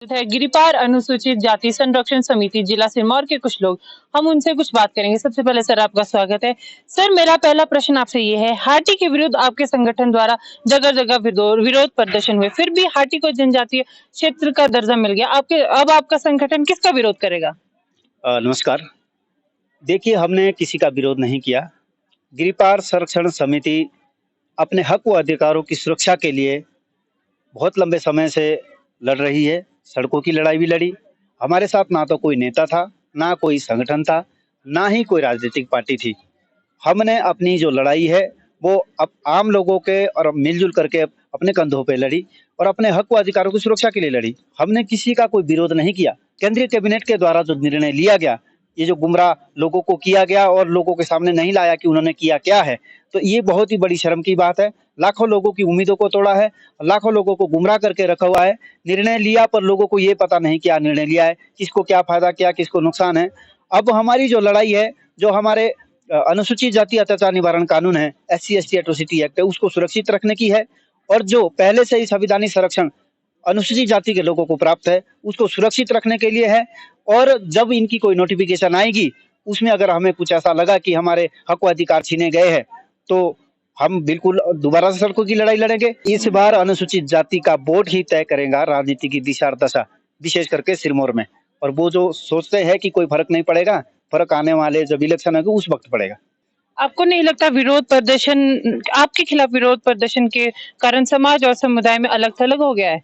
है गिरिपार अनुसूचित जाति संरक्षण समिति जिला सिरमौर के कुछ लोग। हम उनसे कुछ बात करेंगे। सबसे पहले सर आपका स्वागत है। सर मेरा पहला प्रश्न आपसे ये है, हाटी के विरुद्ध आपके संगठन द्वारा जगह जगह विरोध प्रदर्शन हुए, फिर भी हाटी को जनजातीय क्षेत्र का दर्जा मिल गया। अब आपका संगठन किसका विरोध करेगा? नमस्कार। देखिए, हमने किसी का विरोध नहीं किया। गिरिपार संरक्षण समिति अपने हक व अधिकारों की सुरक्षा के लिए बहुत लंबे समय से लड़ रही है। सड़कों की लड़ाई भी लड़ी। हमारे साथ ना तो कोई नेता था, ना कोई संगठन था, ना ही कोई राजनीतिक पार्टी थी। हमने अपनी जो लड़ाई है वो अब आम लोगों के और मिलजुल करके अपने कंधों पे लड़ी और अपने हक व अधिकारों की सुरक्षा के लिए लड़ी। हमने किसी का कोई विरोध नहीं किया। केंद्रीय कैबिनेट के द्वारा जो निर्णय लिया गया, ये जो गुमराह लोगों को किया गया और लोगों के सामने नहीं लाया कि उन्होंने किया क्या है, तो ये बहुत ही बड़ी शर्म की बात है। लाखों लोगों की उम्मीदों को तोड़ा है, लाखों लोगों को गुमराह करके रखा हुआ है। निर्णय लिया पर लोगों को ये पता नहीं क्या निर्णय लिया है, किसको क्या फायदा, क्या किसको नुकसान है। अब हमारी जो लड़ाई है, जो हमारे अनुसूचित जाति अत्याचार निवारण कानून है, SC/ST एट्रोसिटी एक्ट है, उसको सुरक्षित रखने की है। और जो पहले से ही संवैधानिक संरक्षण अनुसूचित जाति के लोगों को प्राप्त है, उसको सुरक्षित रखने के लिए है। और जब इनकी कोई नोटिफिकेशन आएगी, उसमें अगर हमें कुछ ऐसा लगा कि हमारे हक व अधिकार छीने गए हैं, तो हम बिल्कुल दोबारा से सड़कों की लड़ाई लड़ेंगे। इस बार अनुसूचित जाति का बोर्ड ही तय करेगा राजनीति की दिशा और दशा, विशेष करके सिरमौर में। और वो जो सोचते हैं कि कोई फर्क नहीं पड़ेगा, फर्क आने वाले जब इलेक्शन होगा उस वक्त पड़ेगा। आपको नहीं लगता विरोध प्रदर्शन, आपके खिलाफ विरोध प्रदर्शन के कारण समाज और समुदाय में अलग थलग हो गया है?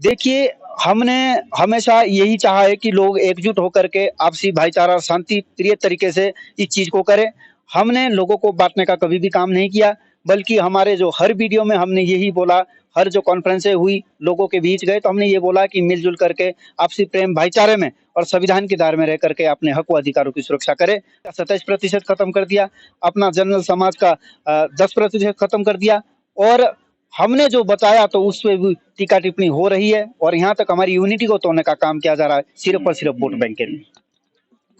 देखिए, हमने हमेशा यही चाहा है कि लोग एकजुट होकर के आपसी भाईचारा और शांति प्रिय तरीके से इस चीज को करें। हमने लोगों को बांटने का कभी भी काम नहीं किया, बल्कि हमारे जो हर वीडियो में हमने यही बोला, हर जो कॉन्फ्रेंसें हुई, लोगों के बीच गए तो हमने ये बोला कि मिलजुल करके आपसी प्रेम भाईचारे में और संविधान के दायरे में रह करके अपने हक व अधिकारों की सुरक्षा करें। 27% खत्म कर दिया, अपना जनरल समाज का 10% खत्म कर दिया। और हमने जो बताया तो उस पे भी टीका टिप्पणी हो रही है और यहाँ तक हमारी यूनिटी को तोड़ने का काम किया जा रहा है, सिर्फ और सिर्फ वोट बैंक के लिए।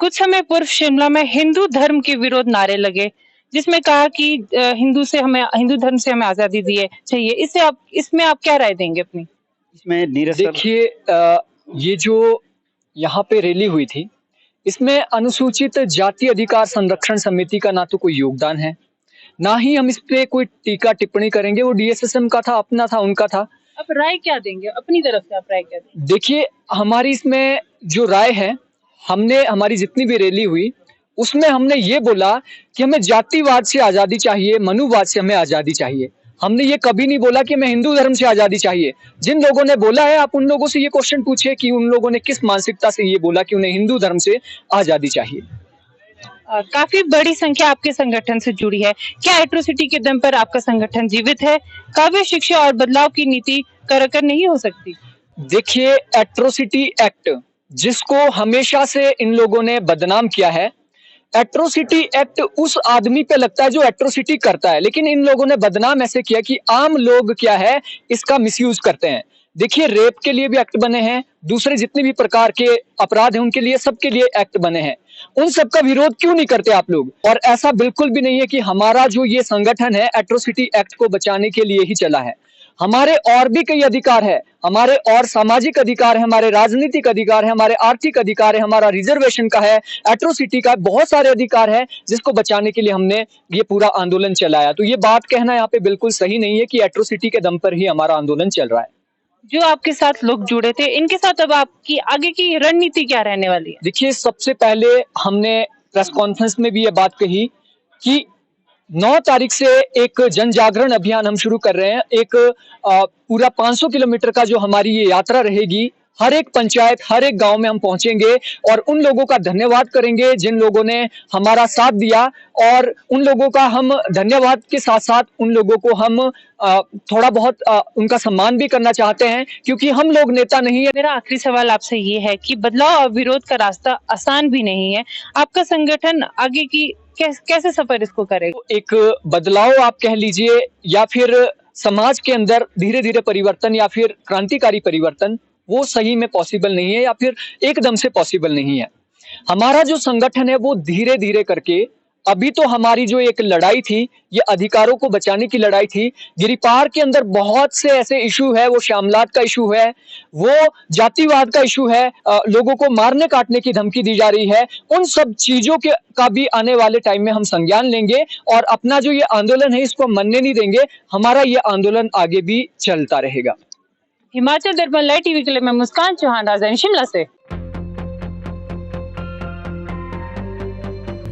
कुछ समय पूर्व शिमला में हिंदू धर्म के विरोध नारे लगे, जिसमें कहा कि हिंदू धर्म से हमें आजादी दिए चाहिए। इसमें आप क्या राय देंगे अपनी? इसमें नीरज सर। देखिए, ये जो यहाँ पे रैली हुई थी, इसमें अनुसूचित जाति अधिकार संरक्षण समिति का ना तो कोई योगदान है, ना ही हम इस पे कोई टीका टिप्पणी करेंगे। वो DSSM का था, अपना था, उनका था। आप राय क्या देंगे अपनी तरफ से? आप राय क्या देंगे? देखिए, हमारी इसमें जो राय है, हमने हमारी जितनी भी रैली हुई उसमें हमने ये बोला कि हमें जातिवाद से आजादी चाहिए, मनुवाद से हमें आजादी चाहिए। हमने ये कभी नहीं बोला कि हमें हिंदू धर्म से आजादी चाहिए। जिन लोगों ने बोला है, आप उन लोगों से ये क्वेश्चन पूछिए कि उन लोगों ने किस मानसिकता से ये बोला कि उन्हें हिंदू धर्म से आजादी चाहिए। काफी बड़ी संख्या आपके संगठन से जुड़ी है। क्या एट्रोसिटी के दम पर आपका संगठन जीवित है? काव्य शिक्षा और बदलाव की नीति कर नहीं हो सकती? देखिए, एट्रोसिटी एक्ट जिसको हमेशा से इन लोगों ने बदनाम किया है, एट्रोसिटी एक्ट उस आदमी पे लगता है जो एट्रोसिटी करता है, लेकिन इन लोगों ने बदनाम ऐसे किया कि आम लोग क्या है इसका मिसयूज करते हैं। देखिए, रेप के लिए भी एक्ट बने हैं, दूसरे जितने भी प्रकार के अपराध हैं उनके लिए, सबके लिए एक्ट बने हैं। उन सबका विरोध क्यों नहीं करते आप लोग? और ऐसा बिल्कुल भी नहीं है कि हमारा जो ये संगठन है एट्रोसिटी एक्ट को बचाने के लिए ही चला है। हमारे और भी कई अधिकार है, हमारे और सामाजिक अधिकार है, हमारे राजनीतिक अधिकार है, हमारे आर्थिक अधिकार है, हमारा रिजर्वेशन का है, एट्रोसिटी का, बहुत सारे अधिकार है जिसको बचाने के लिए हमने ये पूरा आंदोलन चलाया। तो ये बात कहना यहाँ पे बिल्कुल सही नहीं है कि एट्रोसिटी के दम पर ही हमारा आंदोलन चल रहा है। जो आपके साथ लोग जुड़े थे, इनके साथ अब आपकी आगे की रणनीति क्या रहने वाली है? देखिए, सबसे पहले हमने प्रेस कॉन्फ्रेंस में भी ये बात कही कि 9 तारीख से एक जन जागरण अभियान हम शुरू कर रहे हैं। एक पूरा 500 किलोमीटर का जो हमारी ये यात्रा रहेगी, हर एक पंचायत, हर एक गांव में हम पहुंचेंगे और उन लोगों का धन्यवाद करेंगे जिन लोगों ने हमारा साथ दिया। और उन लोगों का हम धन्यवाद के साथ साथ उन लोगों को हम थोड़ा बहुत उनका सम्मान भी करना चाहते हैं, क्योंकि हम लोग नेता नहीं है। मेरा आखिरी सवाल आपसे ये है कि बदलाव और विरोध का रास्ता आसान भी नहीं है। आपका संगठन आगे की कैसे सफर इसको करेगा? एक बदलाव आप कह लीजिए, या फिर समाज के अंदर धीरे धीरे परिवर्तन, या फिर क्रांतिकारी परिवर्तन, वो सही में पॉसिबल नहीं है, या फिर एकदम से पॉसिबल नहीं है। हमारा जो संगठन है वो धीरे धीरे करके अभी तो हमारी जो एक लड़ाई थी, ये अधिकारों को बचाने की लड़ाई थी। गिरिपार के अंदर बहुत से ऐसे इशू है, वो श्यामलाट का इशू है, वो जातिवाद का इशू है, लोगों को मारने काटने की धमकी दी जा रही है। उन सब चीजों के का भी आने वाले टाइम में हम संज्ञान लेंगे और अपना जो ये आंदोलन है इसको मनने नहीं देंगे। हमारा ये आंदोलन आगे भी चलता रहेगा। हिमाचल दर्पण लाइव टीवी के लिए मैं मुस्कान चौहान, राजधानी शिमला से।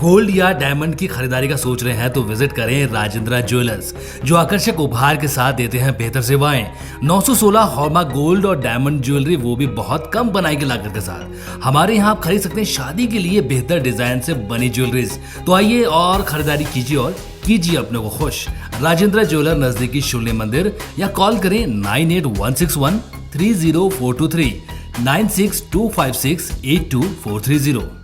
गोल्ड या डायमंड की खरीदारी का सोच रहे हैं तो विजिट करें राजेंद्रा ज्वेलर्स, जो आकर्षक उपहार के साथ देते हैं बेहतर सेवाएं। 916 हॉलमार्क गोल्ड और डायमंड ज्वेलरी, वो भी बहुत कम बनाई की लागत के साथ। हमारे यहाँ आप खरीद सकते हैं शादी के लिए बेहतर डिजाइन से बनी ज्वेलरीज। तो आइए और खरीदारी कीजिए और कीजिए अपने को खुश। राजेंद्रा ज्वेलर, नजदीकी शून्य मंदिर, या कॉल करें 9816130423 9625682430।